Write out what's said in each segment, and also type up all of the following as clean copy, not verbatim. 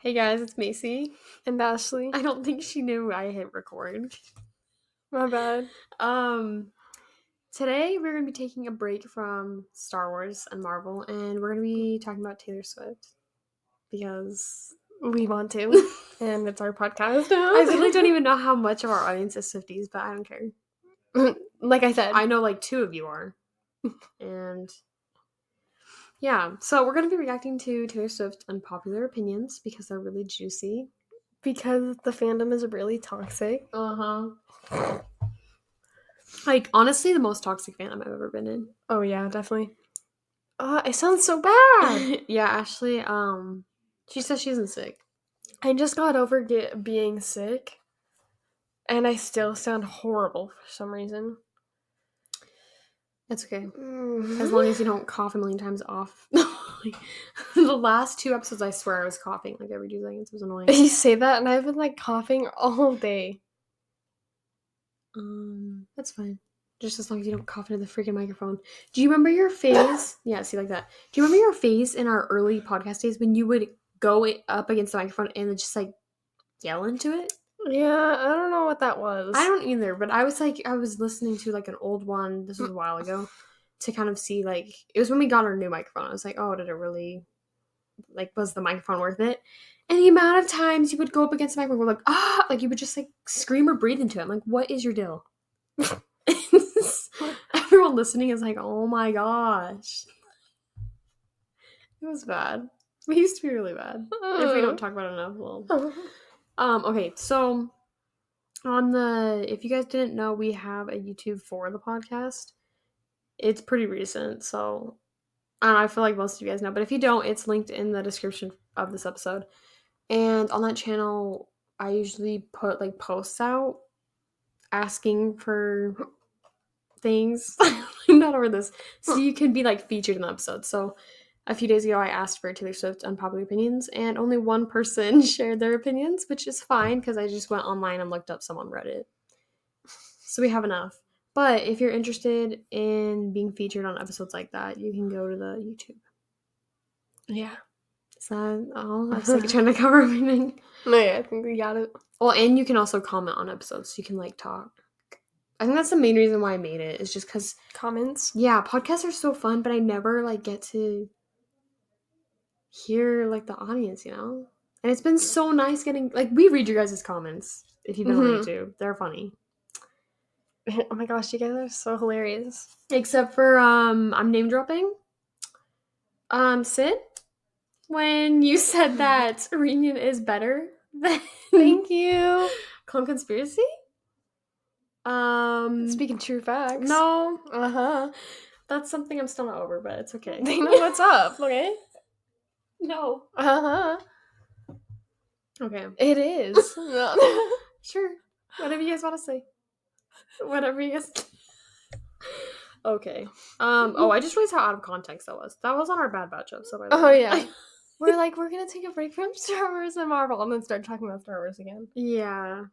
Hey guys, it's Macy. And Ashley. I don't think she knew I hit record. My bad. Today we're going to be taking a break from Star Wars and Marvel, and we're going to be talking about Taylor Swift. Because we want to. And it's our podcast now. I really don't even know how much of our audience is Swifties, but I don't care. Like I said. I know like 2 of you are. And yeah, so we're going to be reacting to Taylor Swift unpopular opinions because they're really juicy. Because the fandom is really toxic. Uh-huh. Like, honestly, the most toxic fandom I've ever been in. Oh, yeah, definitely. It sounds so bad. Yeah, Ashley, she says she isn't sick. I just got over being sick. And I still sound horrible for some reason. It's okay. As long as you don't cough a million times off. The last 2 episodes, I swear I was coughing like every 2 seconds. It was annoying. You say that, and I've been like coughing all day. That's fine. Just as long as you don't cough into the freaking microphone. Do you remember your phase? Yeah, see, like that. Do you remember your phase in our early podcast days when you would go up against the microphone and just like yell into it? Yeah, I don't know what that was. I don't either, but I was listening to like an old one, this was a while ago, to kind of see like, it was when we got our new microphone. I was like, oh, did it really, like, was the microphone worth it? And the amount of times you would go up against the microphone, like, like you would just like scream or breathe into it. I'm like, what is your deal? Everyone listening is like, oh my gosh. It was bad. We used to be really bad. If we don't talk about it enough, well. Okay, so if you guys didn't know, we have a YouTube for the podcast. It's pretty recent, so I feel like most of you guys know, but if you don't, it's linked in the description of this episode. And on that channel, I usually put like posts out asking for things. I'm not over this. So you can be like featured in the episode. So a few days ago, I asked for Taylor Swift unpopular opinions, and only one person shared their opinions, which is fine because I just went online and looked up some on Reddit. So we have enough. But if you're interested in being featured on episodes like that, you can go to the YouTube. Yeah. Is that all? I was like trying to cover everything. No, yeah, I think we got it. Well, and you can also comment on episodes. So you can like talk. I think that's the main reason why I made it, is just because comments. Yeah, podcasts are so fun, but I never like get to hear like the audience, you know? And it's been so nice getting, like, we read your guys' comments if you've been on YouTube. They're funny. Oh my gosh, you guys are so hilarious. Except for I'm name dropping. Sid, when you said that Reunion is better than Thank you. Clone Conspiracy. Speaking true facts. No. That's something I'm still not over, but it's okay. They know what's up, okay? No. Okay. It is. Sure. Whatever you guys want to say. Whatever you guys. Okay. I just realized how out of context that was. That was on our Bad Batch episode. Oh yeah. We're gonna take a break from Star Wars and Marvel and then start talking about Star Wars again. Yeah.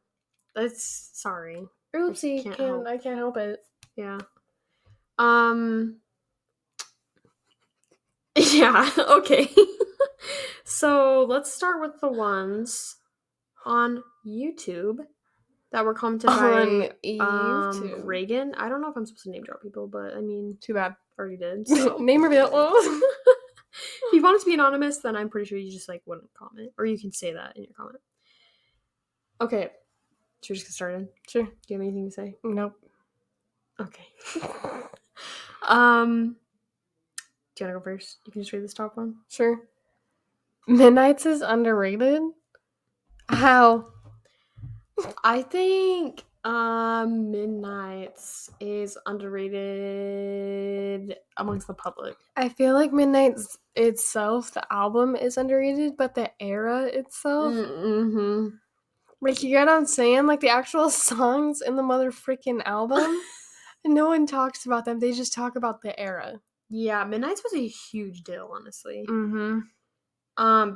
That's sorry. Oopsie. I can't help it. Yeah. Yeah, okay. So let's start with the ones on YouTube that were commented by YouTube. Reagan. I don't know if I'm supposed to name drop people, but I mean, too bad. Already did. So. Name reveal. If you want it to be anonymous, then I'm pretty sure you just like wouldn't comment, or you can say that in your comment. Okay, should we just get started? Sure. Do you have anything to say? Nope. Okay. Do you want to go first? You can just read this top one. Sure. Midnight's is underrated? How? I think Midnight's is underrated amongst the public. I feel like Midnight's itself, the album, is underrated, but the era itself... Mm-hmm. Like, you get what I'm saying? Like, the actual songs in the mother freaking album, no one talks about them. They just talk about the era. Yeah, Midnight's was a huge deal, honestly. Mm-hmm.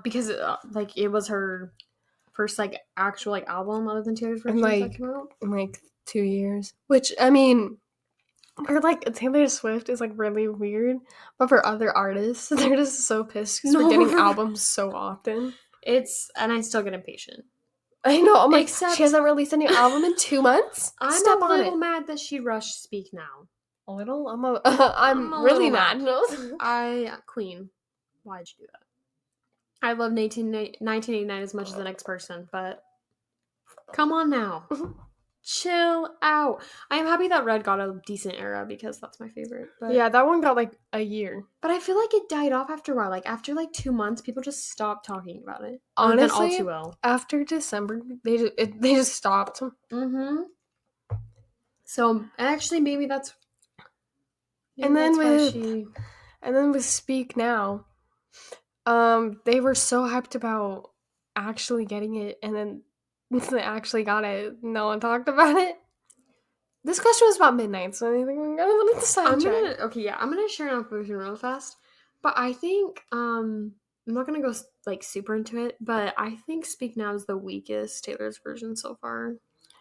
Because it was her first like actual like album other than Taylor's version that came out in like 2 years. Which, I mean, or like Taylor Swift is like really weird, but for other artists, they're just so pissed because we're getting albums so often. And I still get impatient. I know. I'm like, Except- she hasn't released a new album in 2 months. I'm Step a on little it. mad that she rushed Speak Now. A little. I'm a really little mad. Queen, why'd you do that? I love 1989 as much as the next person, but come on now. Chill out. I am happy that Red got a decent era because that's my favorite. But Yeah, that one got like a year. But I feel like it died off after a while. Like after like 2 months, people just stopped talking about it. Honestly, all too well. After December, they just stopped. Mm-hmm. So actually, maybe that's. And then with Speak Now, they were so hyped about actually getting it, and then they actually got it. No one talked about it. This question was about midnight, so I think we're gonna look at the sidetrack. I'm gonna share an opinion real fast, but I think I'm not gonna go like super into it, but I think Speak Now is the weakest Taylor's version so far,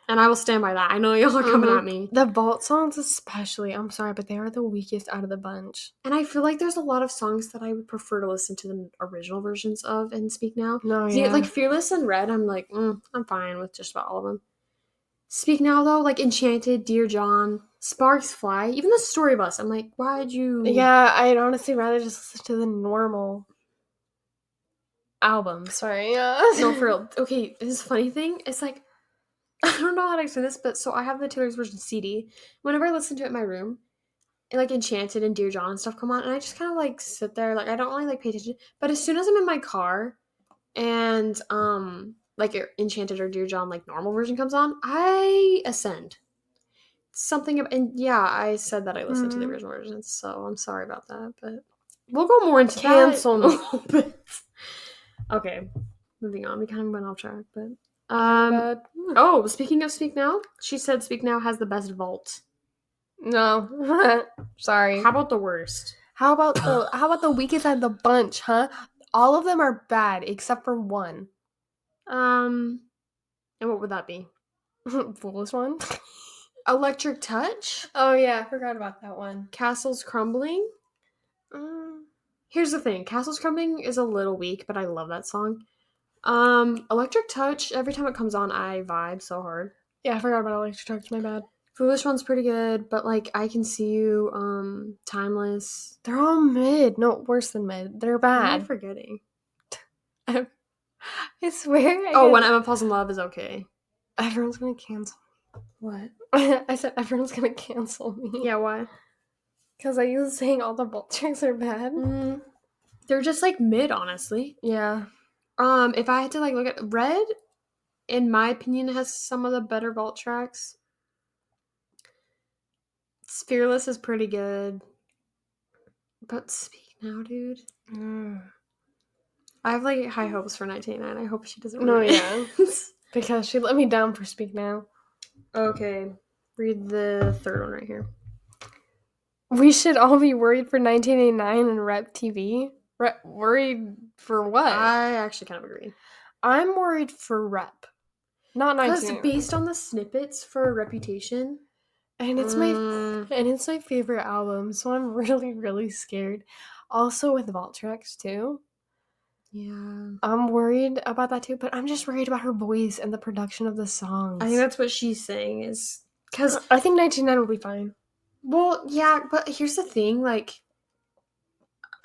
and I will stand by that. I know y'all are coming at me. The vault songs, especially, I'm sorry, but they are the weakest out of the bunch. And I feel like there's a lot of songs that I would prefer to listen to the original versions of in Speak Now. No, See, yeah. like Fearless and Red, I'm like, I'm fine with just about all of them. Speak Now, though, like Enchanted, Dear John, Sparks Fly, even the Story Bus, I'm like, why'd you... Yeah, I'd honestly rather just listen to the normal album. Sorry. No, for real. Okay, this funny thing, it's like, I don't know how to explain this, but so I have the Taylor's version CD. Whenever I listen to it in my room, and like Enchanted and Dear John and stuff come on, and I just kind of like sit there, like I don't really like pay attention. But as soon as I'm in my car, and like Enchanted or Dear John like normal version comes on, I ascend. Something and yeah, I said that I listened to the original version, so I'm sorry about that, but we'll go more into Cancel that. Okay, moving on. We kind of went off track, but oh, speaking of Speak Now, she said Speak Now has the best vault. No, sorry. How about the worst? How about the weakest out of the bunch, huh? All of them are bad except for one. And what would that be? Foolish one. Electric Touch? Oh yeah, I forgot about that one. Castles Crumbling? Here's the thing. Castles Crumbling is a little weak, but I love that song. Electric Touch, every time it comes on, I vibe so hard. Yeah, I forgot about Electric Touch, my bad. Foolish One's pretty good, but like I Can See You, Timeless. They're all mid. No, worse than mid. They're bad. What am I forgetting? I swear. When Emma Falls in Love is okay. Everyone's gonna cancel me. What? I said everyone's gonna cancel me. Yeah, why? Because I was saying all the vault tracks are bad. They're just like mid, honestly. Yeah. If I had to like look at Red, in my opinion, has some of the better vault tracks. Fearless is pretty good. But Speak Now, dude. I have like high hopes for 1989. I hope she doesn't ruin it. Because she let me down for Speak Now. Okay. Read the third one right here. We should all be worried for 1989 and Rep TV. Worried for what? I actually kind of agree. I'm worried for Rep. Not 1989. Because based on the snippets for Reputation. And it's my favorite album, so I'm really, really scared. Also with vault tracks too. Yeah. I'm worried about that too, but I'm just worried about her voice and the production of the songs. I think that's what she's saying is because I think 1999 will be fine. Well, yeah, but here's the thing, like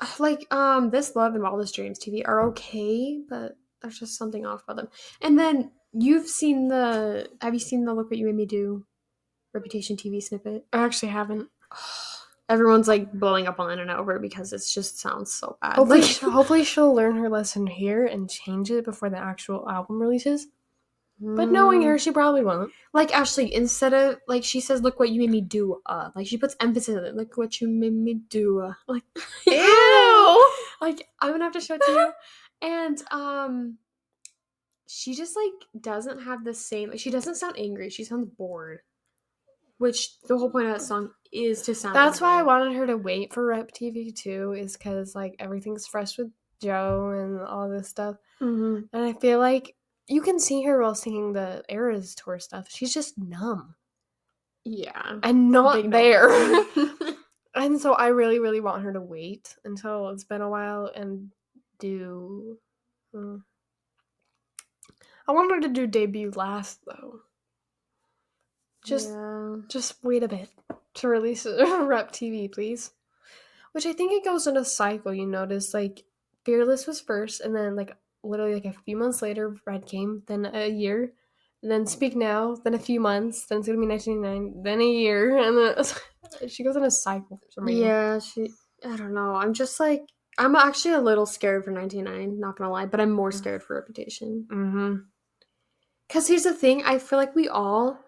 This Love and Wildest Dreams TV are okay, but there's just something off about them. And then have you seen the Look What You Made Me Do Reputation TV snippet? I actually haven't. Everyone's like blowing up on the internet over it because it just sounds so bad. Hopefully she'll learn her lesson here and change it before the actual album releases. But knowing her, she probably won't. Like Ashley, instead of like she says, "Look what you made me do," like she puts emphasis on it. Look what you made me do. Like, ew. Like I'm gonna have to show it to you. And she just like doesn't have the same. Like, she doesn't sound angry. She sounds bored. Which the whole point of that song is to sound. That's why I wanted her to wait for Rep TV too, is because like everything's fresh with Joe and all this stuff, and I feel like you can see her while singing the Eras tour stuff. She's just numb, and not there. And so I really, really want her to wait until it's been a while and do. I want her to do debut last, though. Just wait a bit to release Rep TV, please. Which I think it goes in a cycle, you notice. Like, Fearless was first, and then, like, literally, like, a few months later, Red came, then a year, and then Speak Now, then a few months, then it's gonna be 1999, then a year, and then she goes in a cycle for some reason. Yeah, I don't know. I'm just, like, I'm actually a little scared for 1999, not gonna lie, but I'm more scared for Reputation. Mm-hmm. Because here's the thing, I feel like we all,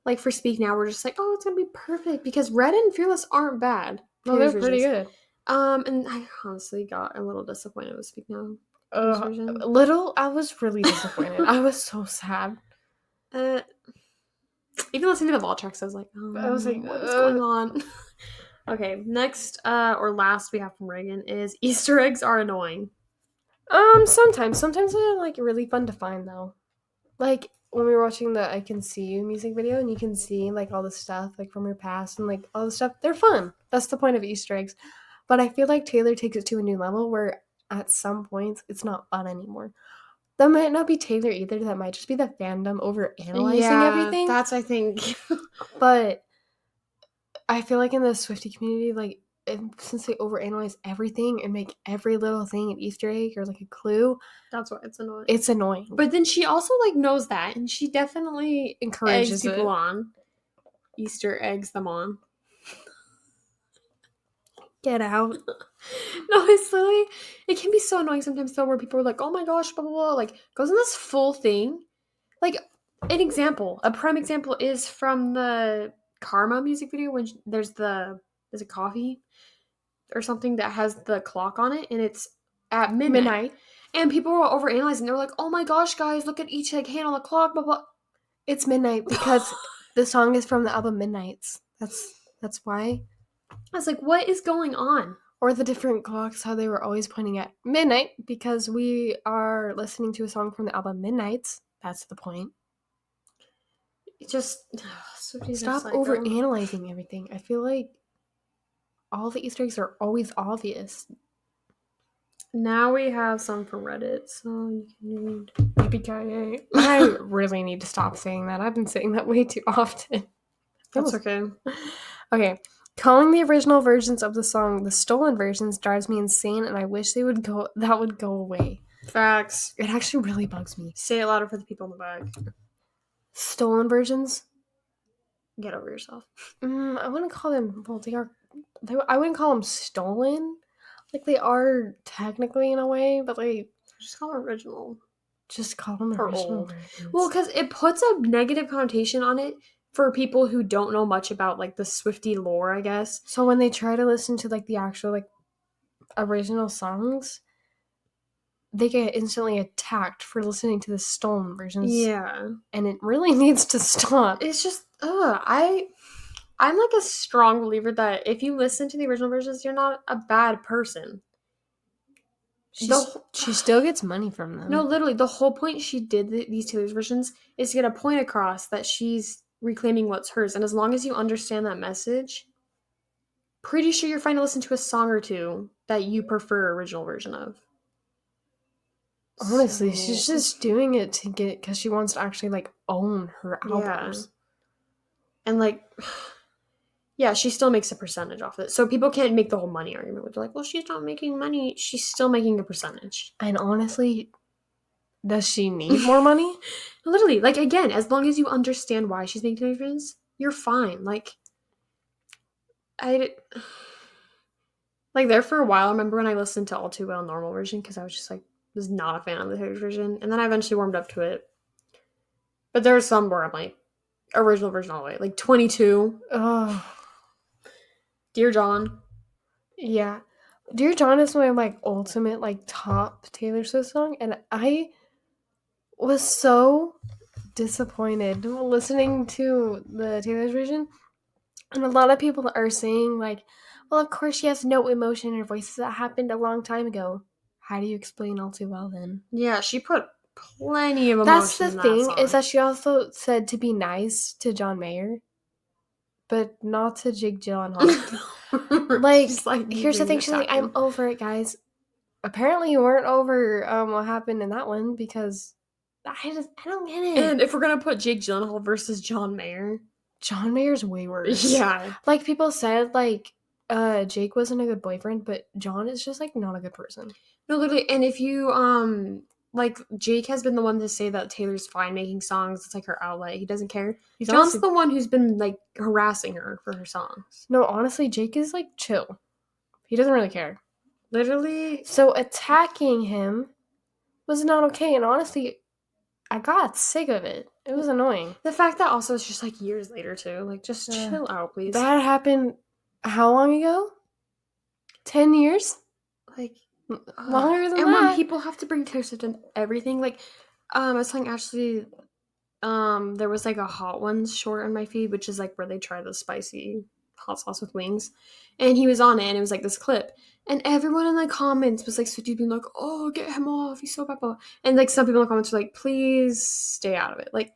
like, for Speak Now, we're just like, oh, it's gonna be perfect, because Red and Fearless aren't bad. No, they're pretty good. And I honestly got a little disappointed with Speak Now. I was really disappointed. I was so sad. Even listening to the ball tracks, I was like, what is going on? Okay, next or last we have from Reagan is Easter eggs are annoying. Sometimes they're like really fun to find though. Like when we were watching the I Can See You music video and you can see like all the stuff like from your past and like all the stuff, they're fun. That's the point of Easter eggs. But I feel like Taylor takes it to a new level where at some points it's not fun anymore. That might not be Taylor either. That might just be the fandom over analyzing everything. That's I think. But I feel like in the Swiftie community, like since they overanalyze everything and make every little thing an Easter egg or like a clue, that's why it's annoying. It's annoying. But then she also like knows that, and she definitely encourages people on. Easter eggs them on. Get out. No, it's literally, it can be so annoying sometimes though, where people are like, oh my gosh, blah, blah, blah, like, goes in this full thing. Like, a prime example is from the Karma music video when there's a coffee or something that has the clock on it, and it's at midnight. And people were overanalyzing. They were like, oh my gosh, guys, look at each like hand on the clock, blah, blah. It's midnight because the song is from the album Midnights. That's why. I was like, what is going on? Or the different clocks, how they were always pointing at midnight because we are listening to a song from the album Midnights. That's the point. Just stop overanalyzing everything. I feel like all the Easter eggs are always obvious. Now we have some from Reddit, so you can read. Yippee-ki-yay. I really need to stop saying that. I've been saying that way too often. That's okay. Okay. Calling the original versions of the song the stolen versions drives me insane, and I wish that would go away. Facts. It actually really bugs me. Say it louder for the people in the back. Stolen versions? Get over yourself. I wouldn't call them, I wouldn't call them stolen. Like, they are technically in a way, but like... Just call them original. Just call them original versions. Well, because it puts a negative connotation on it for people who don't know much about, like, the Swiftie lore, I guess. So when they try to listen to, like, the actual, like, original songs, they get instantly attacked for listening to the stolen versions. Yeah. And it really needs to stop. It's just, I'm, like, a strong believer that if you listen to the original versions, you're not a bad person. She still gets money from them. No, literally, the whole point she did these Taylor's versions is to get a point across that she's reclaiming what's hers. And as long as you understand that message, pretty sure you're fine to listen to a song or two that you prefer original version of. Honestly, she's just doing it because she wants to actually, like, own her albums. Yeah. And, like, yeah, she still makes a percentage off it. So people can't make the whole money argument. They're like, well, she's not making money. She's still making a percentage. And honestly, does she need more money? Literally, like, again, as long as you understand why she's making the difference, you're fine. Like, there for a while, I remember when I listened to All Too Well normal version, because I was just, like, was not a fan of the Taylor version. And then I eventually warmed up to it. But there was some where I'm like, original version all the way. Like, 22. Oh. Dear John. Yeah. Dear John is my, like, ultimate, like, top Taylor Swift song. And I was so disappointed listening to the Taylor's version. And a lot of people are saying, like, well, of course she has no emotion in her voice. That happened a long time ago. How do you explain All Too Well then? Yeah, she put plenty of emotion. That's the thing, is that she also said to be nice to John Mayer, but not to Jake Gyllenhaal. like, here's the thing, she's like, I'm over it, guys. Apparently you weren't over what happened in that one, because I don't get it. And if we're gonna put Jake Gyllenhaal versus John Mayer, John Mayer's way worse. yeah. Like, people said, like, Jake wasn't a good boyfriend, but John is just, like, not a good person. No, literally, and if you, like, Jake has been the one to say that Taylor's fine making songs. It's, like, her outlet. He doesn't care. John's the one who's been, like, harassing her for her songs. No, honestly, Jake is, like, chill. He doesn't really care. Literally. So attacking him was not okay, and honestly, I got sick of it. It was annoying. The fact that also it's just, like, years later, too. Like, just chill out, please. That happened how long ago? 10 years? Like, longer than and that. when people have to bring Taylor Swift and everything, like, I was telling Ashley, there was, like, a Hot Ones short on my feed, which is, like, where they try the spicy hot sauce with wings, and he was on it, and it was, like, this clip, and everyone in the comments was, like, Swiftie being like, oh, get him off, he's so bad, and, like, some people in the comments were like, please stay out of it. Like,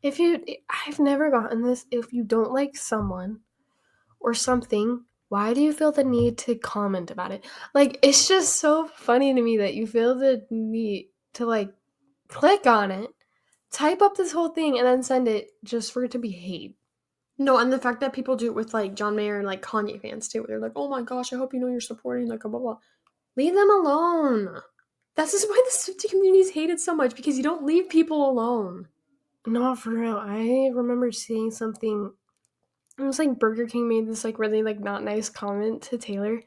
I've never gotten this. If you don't like someone or something, why do you feel the need to comment about it? Like, it's just so funny to me that you feel the need to, like, click on it, type up this whole thing, and then send it just for it to be hate. No, and the fact that people do it with, like, John Mayer and, like, Kanye fans, too. They're like, oh my gosh, I hope you know you're supporting, like, blah, blah, blah. Leave them alone. That's just why the Swiftie community is hated so much, because you don't leave people alone. No, for real. I remember seeing something. It was like Burger King made this, like, really, like, not nice comment to Taylor,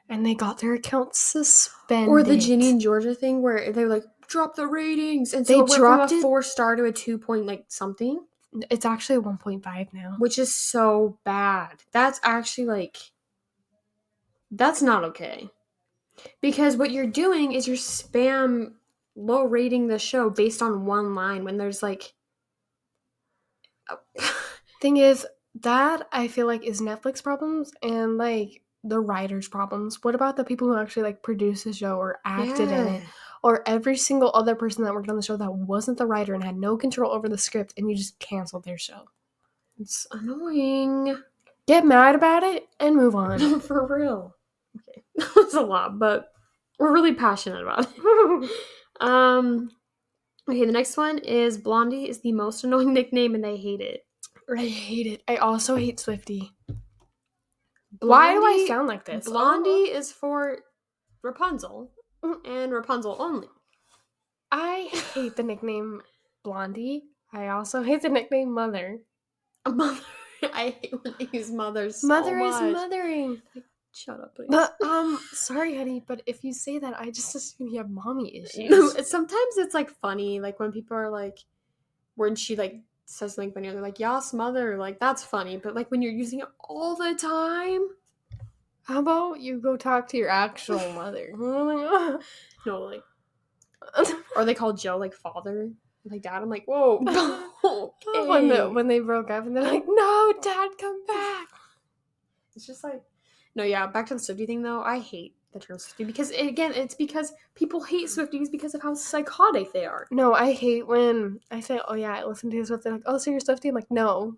and they got their account suspended. Or the Ginny and Georgia thing where they were like, drop the ratings. And so it went from a 4-star to a 2 point, like, something. It's actually a 1.5 now. Which is so bad. That's actually, like, that's not okay. Because what you're doing is you're spam low rating the show based on one line when there's, like... Thing is, that I feel like is Netflix problems and, like, the writers' problems. What about the people who actually, like, produced the show or acted in it? Or every single other person that worked on the show that wasn't the writer and had no control over the script, and you just canceled their show. It's annoying. Get mad about it and move on. For real. Okay. That was a lot, but we're really passionate about it. Okay, the next one is Blondie is the most annoying nickname and they hate it. I hate it. I also hate Swiftie. Why do I sound like this? Blondie is for Rapunzel and Rapunzel only. I hate the nickname Blondie. I also hate the nickname Mother. Mother. I hate when they use Mother so Mother much. is mothering. Like, shut up, please. But, sorry, honey, but if you say that, I just assume you have mommy issues. Sometimes it's, like, funny, like, when people are, like, when she, like, says something funny, they're like, yas, mother, like, that's funny, but, like, when you're using it all the time... How about you go talk to your actual mother? No, like... Or they call Joe, like, father, like, dad. I'm like, whoa. Okay. When they broke up and they're like, no, dad, come back. It's just like... No, yeah, back to the Swiftie thing, though. I hate the term Swiftie because, again, it's because people hate Swifties because of how psychotic they are. No, I hate when I say, oh, yeah, I listen to this Swift. They're like, oh, so you're Swiftie? I'm like, no.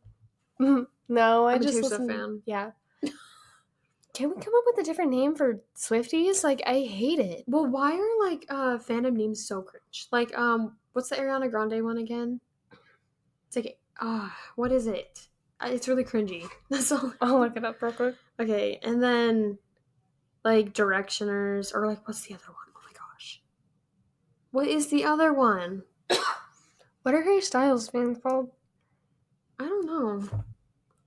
No, I just listen. Fan. Yeah. Can we come up with a different name for Swifties? Like, I hate it. Well, why are, like, fandom names so cringe? Like, what's the Ariana Grande one again? It's like, what is it? It's really cringy. That's all. I'll look it up real quick. Okay, and then, like, Directioners, or, like, what's the other one? Oh my gosh. What is the other one? What are Harry Styles fans called? I don't know.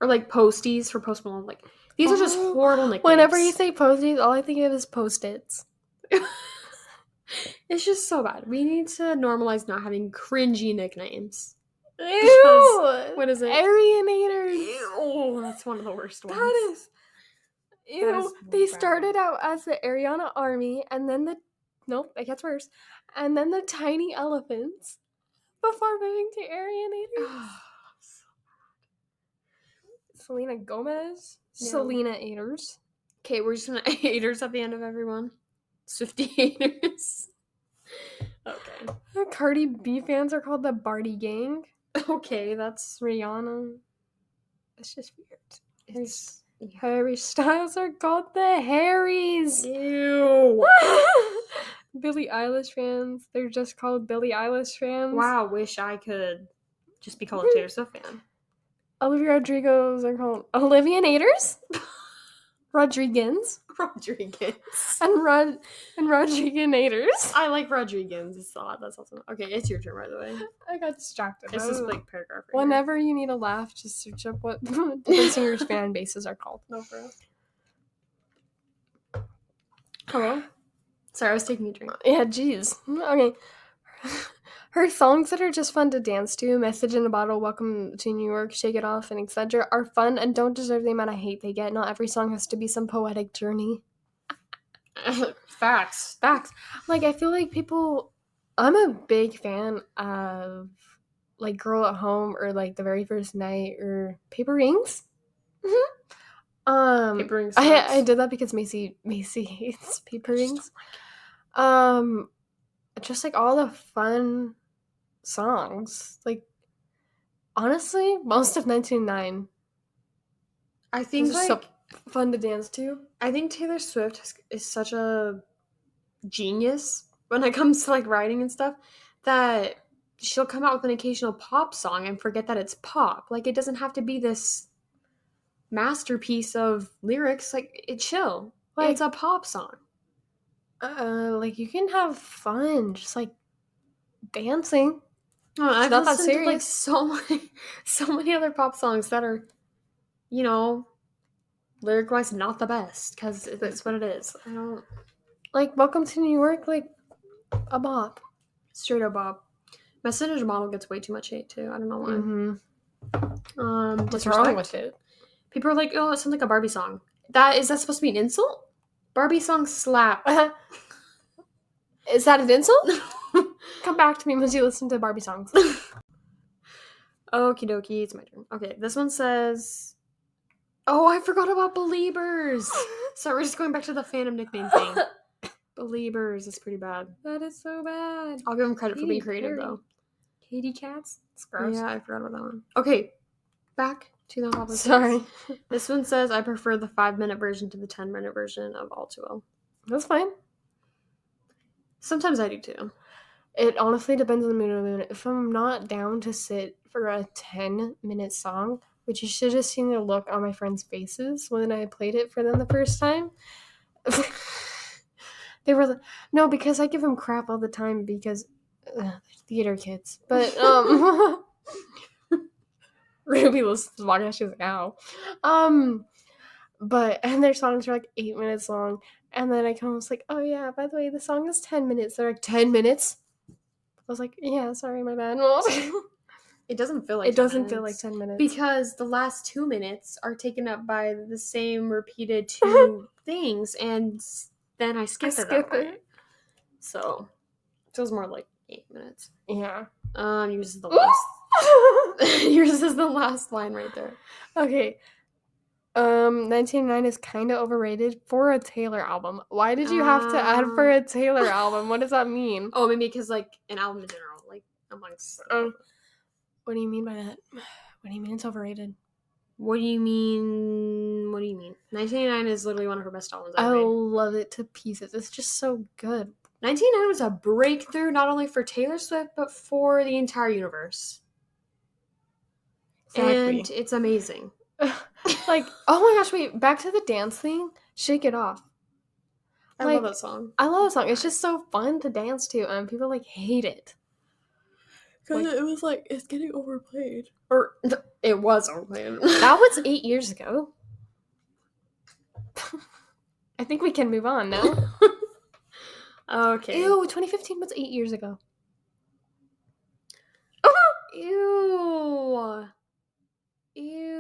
Or, like, Posties for Post Malone. Like, these are just horrible nicknames. Whenever you say Posties, all I think of is Post-its. It's just so bad. We need to normalize not having cringy nicknames. Ew! What is it? Arianators. Ew, that's one of the worst ones. That is... Ew. That is they bad. started out as the Ariana Army, and then the... Nope, it gets worse. And then the Tiny Elephants, before moving to Arianators. Selena Gomez. No. Selena Aters. Okay, we're just gonna haters at the end of everyone. Swiftie haters. Okay. Cardi B fans are called the Barty Gang. Okay, that's... Rihanna. It's just weird. Harry Styles are called the Harrys. Ew. Billie Eilish fans. They're just called Billie Eilish fans. Wow, wish I could just be called a Taylor Swift fan. Olivia Rodrigo's are called Olivia Naders? Rodriguez. And Rodriganators. I like Rodriguez. It's odd. That's awesome. Okay, it's your turn, by the way. I got distracted. It's this big paragraph. Right Whenever you need a laugh, just search up what different singers' fan bases are called. No, for real. Hello? Sorry, I was taking a drink. Yeah, jeez. Okay. Her songs that are just fun to dance to, Message in a Bottle, Welcome to New York, Shake It Off, and etc. are fun and don't deserve the amount of hate they get. Not every song has to be some poetic journey. Facts. Like, I feel like I'm a big fan of, like, Girl at Home or, like, The Very First Night or Paper Rings. Paper Rings. I did that because Macy hates Paper Rings. Just, like, all the fun songs. Like, honestly, most of 1999. I think, like, so fun to dance to. I think Taylor Swift is such a genius when it comes to, like, writing and stuff, that she'll come out with an occasional pop song and forget that it's pop. Like, it doesn't have to be this masterpiece of lyrics. Like, it's chill. Like, it's a pop song. Like, you can have fun just, like, dancing. Oh, I've not that listened to, like, serious. so many other pop songs that are, you know, lyric-wise not the best, because it's what it is. I don't... Like, Welcome to New York, like, a bop. Straight up bop. Message Model gets way too much hate, too. I don't know why. What's wrong with it? People are like, oh, it sounds like a Barbie song. Is that supposed to be an insult? Barbie songs slap. Is that an insult? Come back to me once you listen to Barbie songs. Okie dokie, it's my turn. Okay, this one says... Oh, I forgot about Beliebers. So we're just going back to the fandom nickname thing. Beliebers is pretty bad. That is so bad. I'll give them credit for being creative, though. Katy Cats? It's gross. Yeah, I forgot about that one. Okay, back to the public. Sorry. This one says, I prefer the 5-minute version to the 10-minute version of All Too Well. That's fine. Sometimes I do, too. It honestly depends on the mood of the mood. If I'm not down to sit for a 10-minute song, which you should have seen the look on my friends' faces when I played it for them the first time. They were like, no, because I give them crap all the time because theater kids. But Ruby listens to the podcast, she's like, ow. And their songs are like 8 minutes long. And then I kind of was like, oh yeah, by the way, the song is 10 minutes. They're like, 10 minutes? I was like, yeah, sorry, my bad. It doesn't feel like 10 minutes. 10 minutes. Because the last 2 minutes are taken up by the same repeated 2 things, and then I skip it. So it feels more like 8 minutes. Yeah. Yours is the last. Yours is the last line right there. Okay. 1999 is kind of overrated for a Taylor album. Why did you have to add for a Taylor album? What does that mean? Oh, maybe because, like, an album in general, like, amongst... What do you mean by that? What do you mean it's overrated? What do you mean? 1999 is literally one of her best albums I ever made. love it to pieces. It's just so good. 1999 was a breakthrough not only for Taylor Swift, but for the entire universe. Exactly. And it's amazing. Like, oh my gosh, wait, back to the dance thing? Shake It Off. I love that song. It's just so fun to dance to, and people, like, hate it. Because it was like, it's getting overplayed. Or, it was overplayed. That was 8 years ago. I think we can move on now. Okay. Ew, 2015 was 8 years ago. Ew. Okay.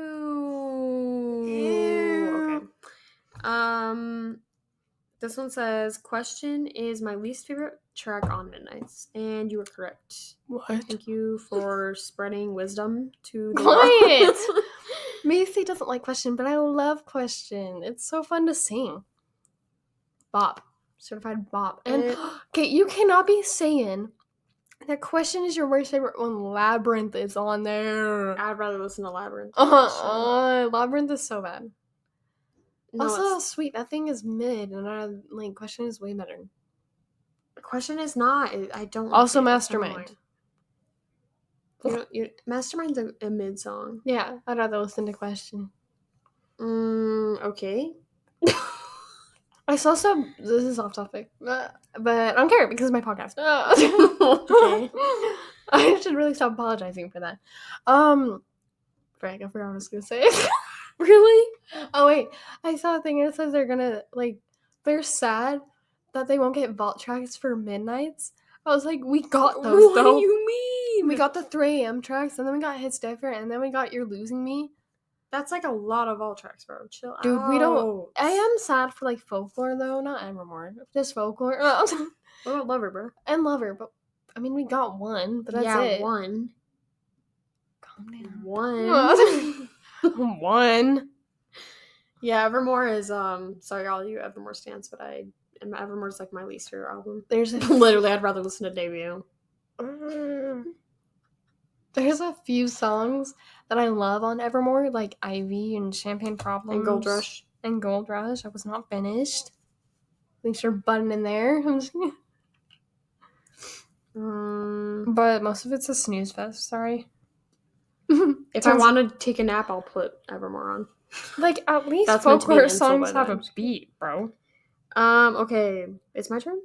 This one says, question is my least favorite track on Midnights. And you were correct. What? Thank you for spreading wisdom to the Quiet! Macy doesn't like Question, but I love Question. It's so fun to sing. Bop. Certified bop. And, okay, you cannot be saying that Question is your worst favorite when Labyrinth is on there. I'd rather listen to Labyrinth. Labyrinth is so bad. No, also, sweet, that thing is mid, and Question is way better. The question is not. I don't. Also, like it. It's Mastermind. Mastermind's a mid song. Yeah, I'd rather listen to Question. Okay. I saw some. This is off topic, but I don't care because it's my podcast. Okay. I should really stop apologizing for that. Frank, I forgot what I was gonna say. Really? Oh wait, I saw a thing and it says they're sad that they won't get vault tracks for Midnights. I was like, we got those What though. do you mean? We got the 3 a.m. tracks, and then we got Hits Different, and then we got You're Losing Me. That's like a lot of all tracks, bro. Chill out. Dude, we don't. I am sad for like Folklore though, not Evermore. Just Folklore. What about Lover, bro? And Lover, but I mean we got one, but that's it. One. Calm down. One. One. Yeah, Evermore is sorry all you Evermore stans, but Evermore's like my least favorite album. There's literally I'd rather listen to Debut. There's a few songs that I love on Evermore, like Ivy and Champagne Problems. And Gold Rush. And Gold Rush. I was not finished. Thanks for butting in there. But most of it's a snooze fest, sorry. If I want to take a nap, I'll put Evermore on. Like, at least Folklore songs have a beat, bro. Okay. It's my turn?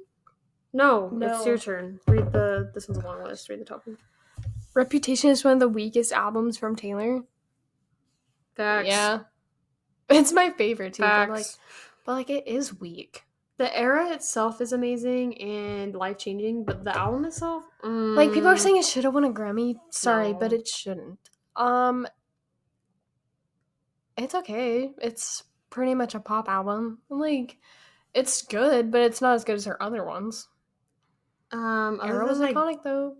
No, it's your turn. Read this one's a long list. Read the top one. Reputation is one of the weakest albums from Taylor. Facts. Yeah. It's my favorite too, Facts. but it is weak. The era itself is amazing and life-changing, but the album itself... Like, people are saying it should have won a Grammy. Sorry, but it shouldn't. It's okay. It's pretty much a pop album. Like, it's good, but it's not as good as her other ones. Era was iconic, though.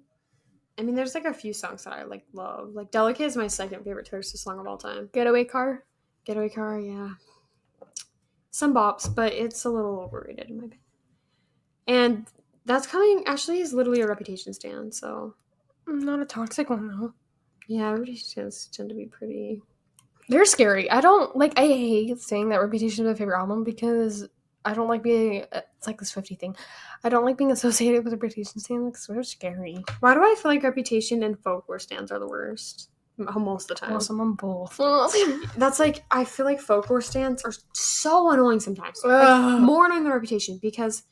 I mean, there's, like, a few songs that I, like, love. Like, Delicate is my second favorite Taylor Swift song of all time. Getaway Car, yeah. Some bops, but it's a little overrated, in my opinion. And that's coming... Ashley is literally a Reputation stan, so... Not a toxic one, though. Yeah, Reputation stans tend to be pretty... They're scary. I hate saying that Reputation is my favorite album because I don't like being... It's like the Swiftie thing. I don't like being associated with Reputation stan. It's sort of scary. Why do I feel like Reputation and Folklore stans are the worst? Most of the time. Awesome on both. That's like, I feel like Folklore stans are so annoying sometimes. Like, more annoying than Reputation because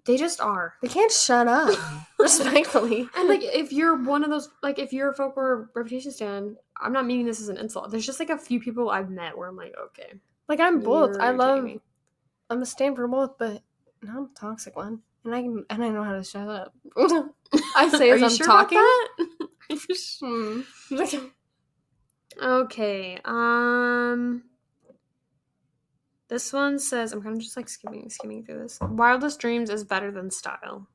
they just are. They can't shut up. Respectfully. And like, if you're one of those, like, if you're a Folklore Reputation stan, I'm not meaning this as an insult. There's just like a few people I've met where I'm like, okay. Like, I'm both. I'm a stan for both, but now I'm a toxic one. And I know how to shut up. I say as I'm sure talking. Okay. This one says, I'm kind of just like skimming through this. Wildest Dreams is better than Style.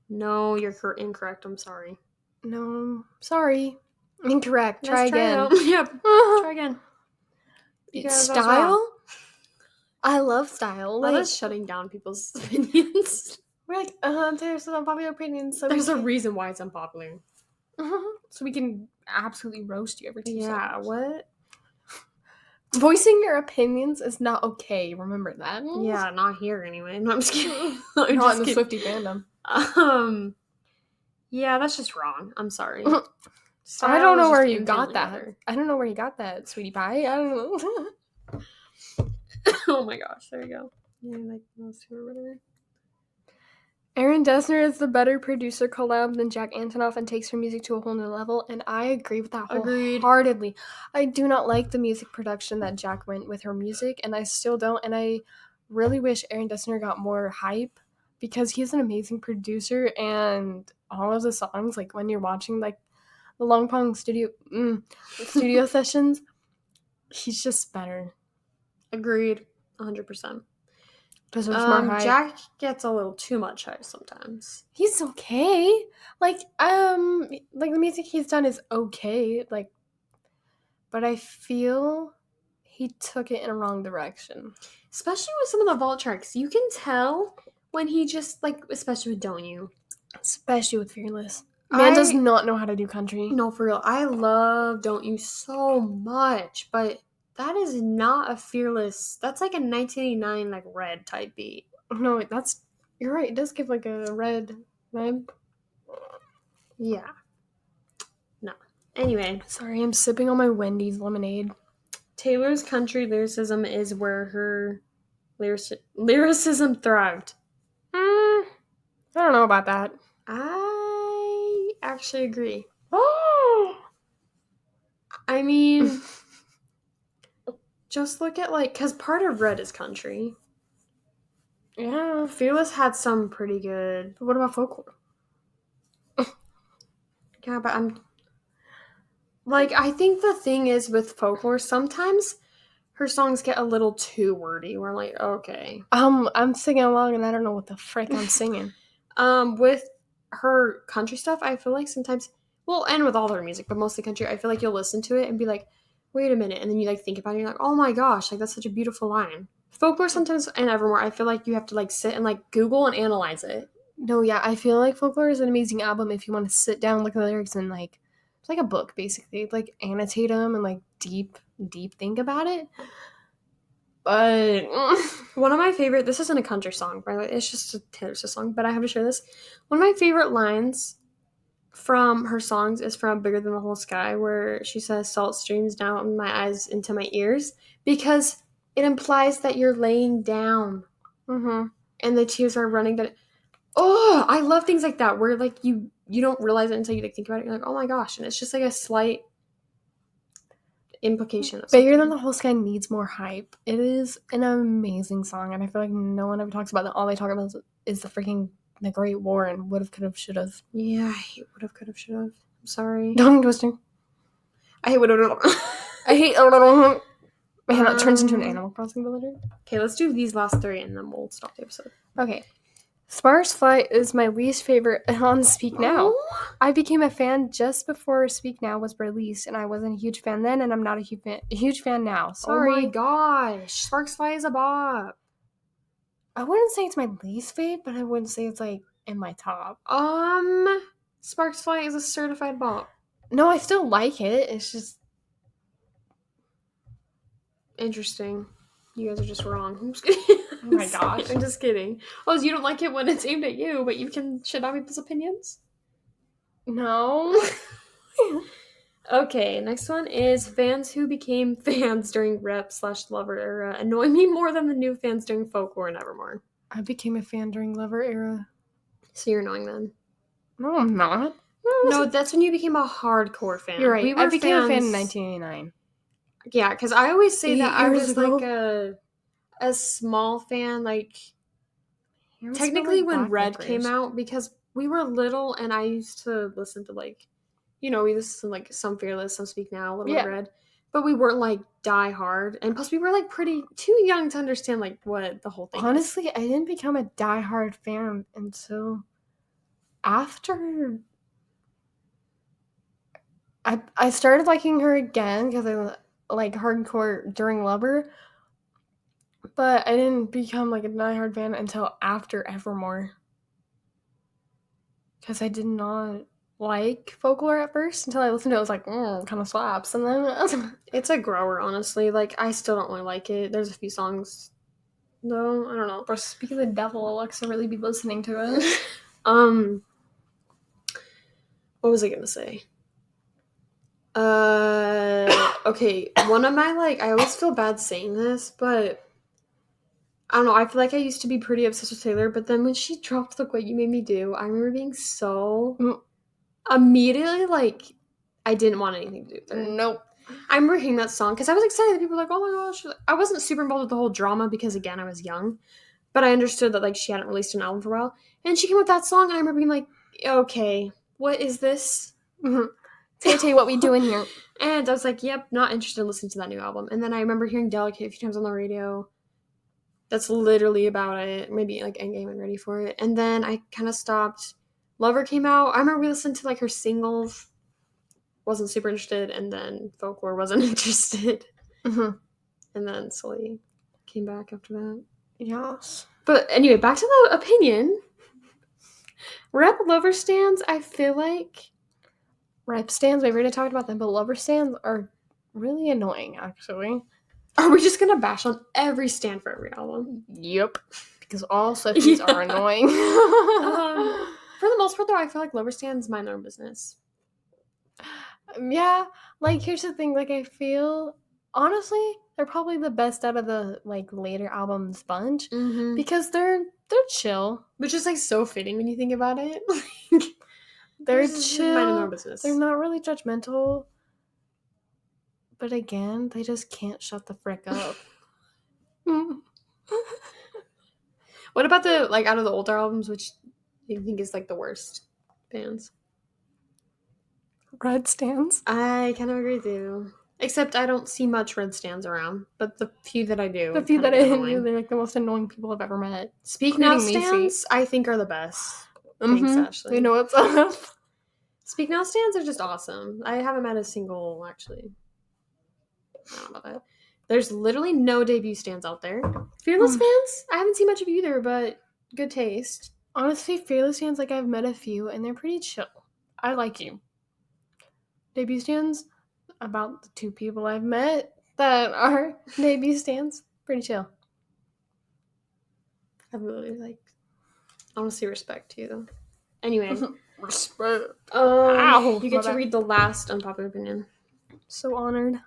No, you're incorrect. I'm sorry. No, sorry. Incorrect. Try again. Yep. Try again. Style? I love Style. That is shutting down people's opinions. We're like, there's an unpopular opinion. So there's a reason why it's unpopular. So we can absolutely roast you every 2 seconds. Yeah, what? Voicing your opinions is not okay. Remember that. Yeah, not here anyway. No, I'm just kidding. Not in the Swiftie fandom. Yeah, that's just wrong. I'm sorry. I don't know where you got that. I don't know where you got that, sweetie pie. I don't know. Oh my gosh, there you go. Yeah, like those two or whatever. Aaron Dessner is the better producer collab than Jack Antonoff and takes her music to a whole new level, and I agree with that wholeheartedly. I do not like the music production that Jack went with her music, and I still don't, and I really wish Aaron Dessner got more hype because he's an amazing producer, and all of the songs, like when you're watching like the Long Pong studio sessions, he's just better. Agreed, 100%. Jack gets a little too much hype sometimes. He's okay. Like the music he's done is okay. Like, but I feel he took it in a wrong direction. Especially with some of the vault tracks. You can tell when he just, like, especially with Don't You. Especially with Fearless. Man does not know how to do country. No, for real. I love Don't You so much, but that is not a Fearless. That's like a 1989 like Red type beat. No, that's You're right. It does give like a red vibe. Yeah. No. Anyway. Sorry, I'm sipping on my Wendy's lemonade. Taylor's country lyricism is where her lyricism thrived. I don't know about that. I actually agree. Oh! I mean, just look at, like, because part of Red is country. Yeah. Fearless had some pretty good. But what about folklore? Yeah, but I think the thing is with folklore, sometimes her songs get a little too wordy. We're like, okay. I'm singing along and I don't know what the frick I'm singing. With her country stuff, I feel like sometimes, well, and with all her music, but mostly country, I feel like you'll listen to it and be like, wait a minute, and then you like think about it and you're like, oh my gosh, like that's such a beautiful line. Folklore sometimes and Evermore, I feel like you have to like sit and like Google and analyze it. No, yeah, I feel like Folklore is an amazing album if you want to sit down, look at the lyrics, and like it's like a book basically, like annotate them and like deep think about it. But one of my favorite, this isn't a country song, by the way, it's just a Taylor Swift song, but I have to share this. One of my favorite lines from her songs is from Bigger Than the Whole Sky, where she says, salt streams down my eyes into my ears, because it implies that you're laying down and the tears are running down. Oh, I love things like that where like you don't realize it until you like think about it. You're like, oh my gosh, and it's just like a slight implication of Bigger Than the Whole Sky needs more hype. It is an amazing song, and I feel like no one ever talks about it. All they talk about is the Great War and would have, could have, should have. Yeah, I hate would have, could have, should have. I'm sorry. Tongue twister. I hate would have. I hate. Man, that turns into an Animal Crossing villager. Okay, let's do these last three and then we'll stop the episode. Okay. Sparks Fly is my least favorite on Speak Now. Oh. I became a fan just before Speak Now was released, and I wasn't a huge fan then, and I'm not a huge fan now. Sorry. Oh my gosh. Sparks Fly is a bop. I wouldn't say it's my least favorite, but I wouldn't say it's like in my top. Sparks Fly is a certified bop. No, I still like it. It's just interesting. You guys are just wrong. I'm just kidding. Oh my gosh. I'm just kidding. Oh, so you don't like it when it's aimed at you, but you can shit on people's opinions? No. Okay, next one is fans who became fans during Rep/Lover era annoy me more than the new fans during Folklore and Evermore. I became a fan during Lover era. So you're annoying then? No, I'm not. No, that's when you became a hardcore fan. You're right. I became a fan in 1989. Yeah, because I always say that I was like a small fan, like technically when Red came out, because we were little and I used to listen to like, we listened to like some Fearless, some Speak Now, a little bit Red, but we weren't like die hard, and plus we were like pretty too young to understand like what the whole thing honestly is. I didn't become a die hard fan until after I started liking her again because I like hardcore during Lover, but I didn't become like a diehard fan until after Evermore, because I did not like Folklore at first until I listened to it. I was like, kind of slaps, and then it's a grower, honestly. Like I still don't really like it. There's a few songs, though. I don't know. But speak of the devil, Alexa really be listening to it. What was I gonna say? Okay, one of my, I always feel bad saying this, but I don't know, I feel like I used to be pretty obsessed with Taylor, but then when she dropped Look What You Made Me Do, I remember being so immediately, I didn't want anything to do with her. Nope. I remember hearing that song, because I was excited that people were like, oh my gosh. I wasn't super involved with the whole drama, because, again, I was young, but I understood that, she hadn't released an album for a while, and she came with that song, and I remember being like, okay, what is this? Mm-hmm. I'll tell you what we do in here. And I was like, yep, not interested in listening to that new album. And then I remember hearing Delicate a few times on the radio. That's literally about it. Maybe Endgame and Ready for It. And then I kind of stopped. Lover came out. I remember we listened to her singles. Wasn't super interested. And then Folklore wasn't interested. Mm-hmm. And then slowly came back after that. Yes. But anyway, back to the opinion. Rep Lover stands, I feel like. Rep stands, we've already talked about them, but Lover stands are really annoying, actually. Are we just gonna bash on every stand for every album? Yep. because all Swifties are annoying. For the most part, though, I feel like lover stands mind their own business. Yeah, like, here's the thing. Like, I feel, honestly, they're probably the best out of the, like, later albums bunch. Mm-hmm. Because they're chill. Which is, like, so fitting when you think about it. They're just minding their chill. own business. They're not really judgmental. But again, they just can't shut the frick up. What about the, like, out of the older albums, which do you think is, like, the worst bands? Red stands? I kind of agree with you. Except I don't see much red stands around, but the few that I do, The few kind that of I annoying. knew, they're like the most annoying people I've ever met. Speak Now stands, I think, are the best. Thanks, Ashley. They know what's up. Speak Now stands are just awesome. I haven't met a single, actually. I don't know about that. There's literally no debut stands out there. Fearless fans? I haven't seen much of either, but good taste. Honestly, Fearless stands, like, I've met a few, and they're pretty chill. I like you. Debut stands, about the 2 people I've met that are debut stands, pretty chill. I really, like, honestly respect you. Anyway. Respect. You get to read the last unpopular opinion. So honored.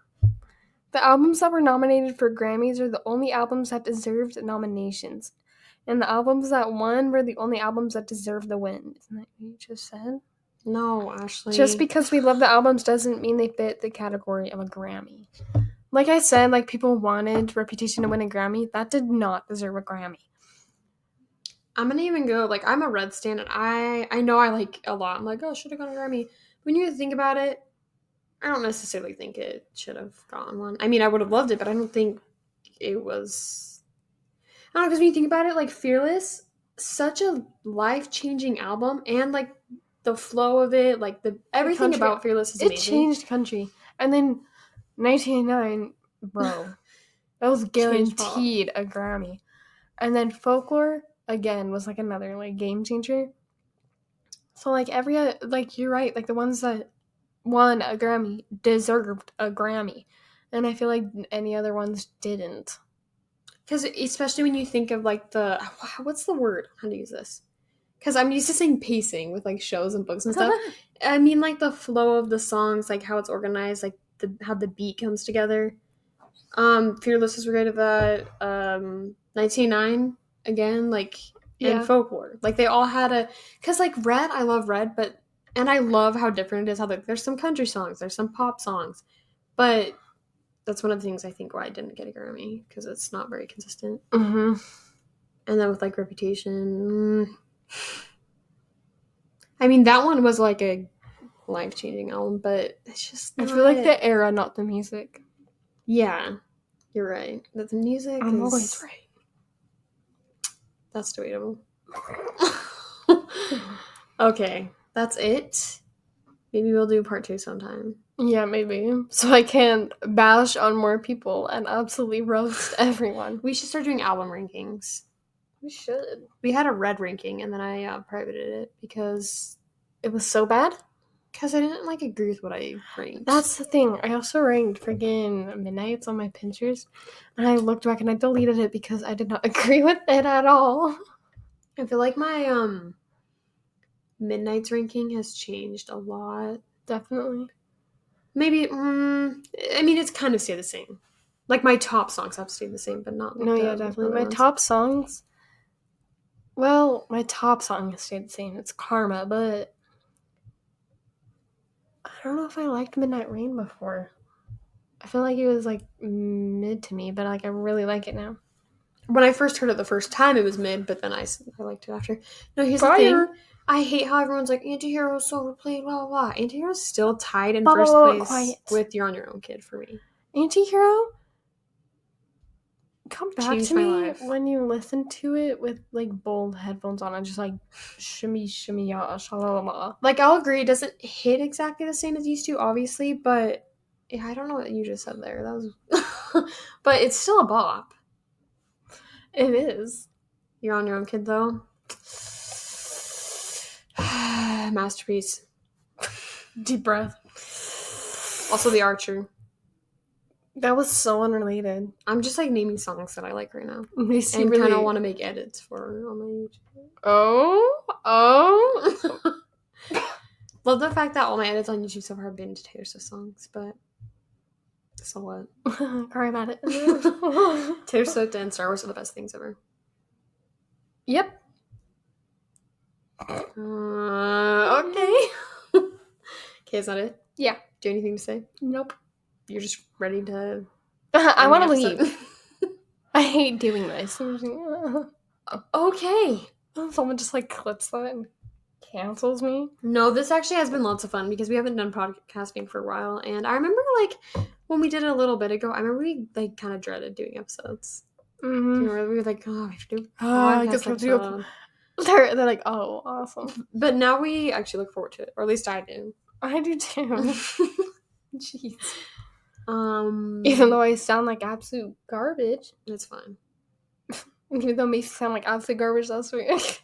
The albums that were nominated for Grammys are the only albums that deserved nominations. And the albums that won were the only albums that deserved the win. Isn't that what you just said? No, Ashley. Just because we love the albums doesn't mean they fit the category of a Grammy. Like I said, like, people wanted Reputation to win a Grammy. That did not deserve a Grammy. I'm gonna even go, like, I'm a Red stan, and I know I like a lot. I'm like, oh, should have gone a Grammy. When you think about it, I don't necessarily think it should have gotten one. I mean, I would have loved it, but I don't think it was... I don't know, because when you think about it, like, Fearless, such a life-changing album, and, like, the flow of it, like, everything about Fearless is amazing. It changed country. And then 1989, bro, that was guaranteed a Grammy. And then Folklore, again, was, like, another, like, game changer. So, like, like, you're right, like, the ones that won a Grammy deserved a Grammy. And I feel like any other ones didn't. Because especially when you think of, like, what's the word? How to use this? Because I'm used to saying pacing with, like, shows and books and stuff. I mean, like, the flow of the songs, like, how it's organized, like, how the beat comes together. Fearless is great at that. 1989, again, like, and Folklore. Like, they all had because, like, Red, I love Red, and I love how different it is. How there's some country songs, there's some pop songs, but that's one of the things I think why I didn't get a Grammy, because it's not very consistent. Mm-hmm. And then with, like, Reputation, I mean, that one was, like, a life-changing album, but it's just I feel like the era, not the music. Yeah, you're right. That the music I'm always right. That's debatable. Okay, that's it. Maybe we'll do part 2 sometime. Yeah, maybe. So I can bash on more people and absolutely roast everyone. We should start doing album rankings. We should. We had a Red ranking, and then I privated it because it was so bad? Because I didn't, like, agree with what I ranked. That's the thing. I also ranked friggin' Midnights on my Pinterest, and I looked back and I deleted it because I did not agree with it at all. I feel like my Midnights ranking has changed a lot. Definitely. Maybe, I mean, it's kind of stayed the same. Like, my top songs have stayed the same, but not... Like, no, yeah, definitely. My top songs... Well, my top song has stayed the same. It's Karma, but... I don't know if I liked Midnight Rain before. I feel like it was, like, mid to me, but, like, I really like it now. When I first heard it the first time, it was mid, but then I liked it after. No, here's the thing. I hate how everyone's like, Antihero is so overplayed, blah, blah, blah. Antihero's still tied in first place with You're on Your Own, Kid for me. Antihero? Come back to me when you listen to it with, like, bold headphones on and just, like, shimmy, shimmy, ya, shalalama. Like, I'll agree, it doesn't hit exactly the same as it used to, obviously, but yeah, I don't know what you just said there. That was... But it's still a bop. It is. You're on Your Own, Kid, though. Masterpiece. Deep breath. Also, The Archer. That was so unrelated. I'm just like naming songs that I like right now. You And kind of want to make edits for on my YouTube. Oh. Love the fact that all my edits on YouTube so far have been to Taylor Swift songs, but so what? Cry about it. Taylor Swift and Star Wars are the best things ever. Yep. Okay. Okay, is that it? Yeah. Do you have anything to say? Nope. You're just ready to... I want to leave. I hate doing this. Okay. Someone just like clips that and cancels me. No, this actually has been lots of fun because we haven't done podcasting for a while. And I remember like when we did it a little bit ago, I remember we like kind of dreaded doing episodes. Mm-hmm. We were like, oh, we have to do a podcast episode. They're like, oh, awesome. But now we actually look forward to it. Or at least I do. I do too. Jeez. Even Even though I sound like absolute garbage. It's fine. Even though it makes me sound like absolute garbage last week.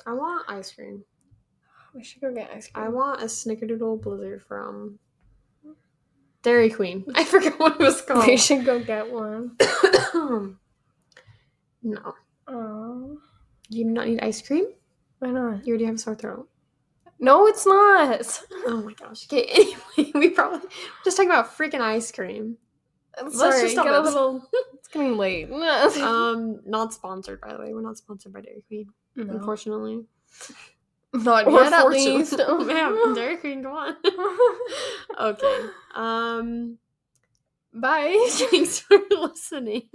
I want ice cream. We should go get ice cream. I want a Snickerdoodle Blizzard from Dairy Queen. I forgot what it was called. We should go get one. No. Aww. You do not need ice cream? Why not? You already have a sore throat. No, it's not. Oh my gosh. Okay, anyway, we probably just talking about freaking ice cream. I'm sorry, Let's just stop get a this. little. It's getting late. Not sponsored, by the way. We're not sponsored by Dairy Queen, unfortunately. Not Or yet, at fortunately. least. Oh man, Dairy Queen, come on. Okay. Bye. Thanks for listening.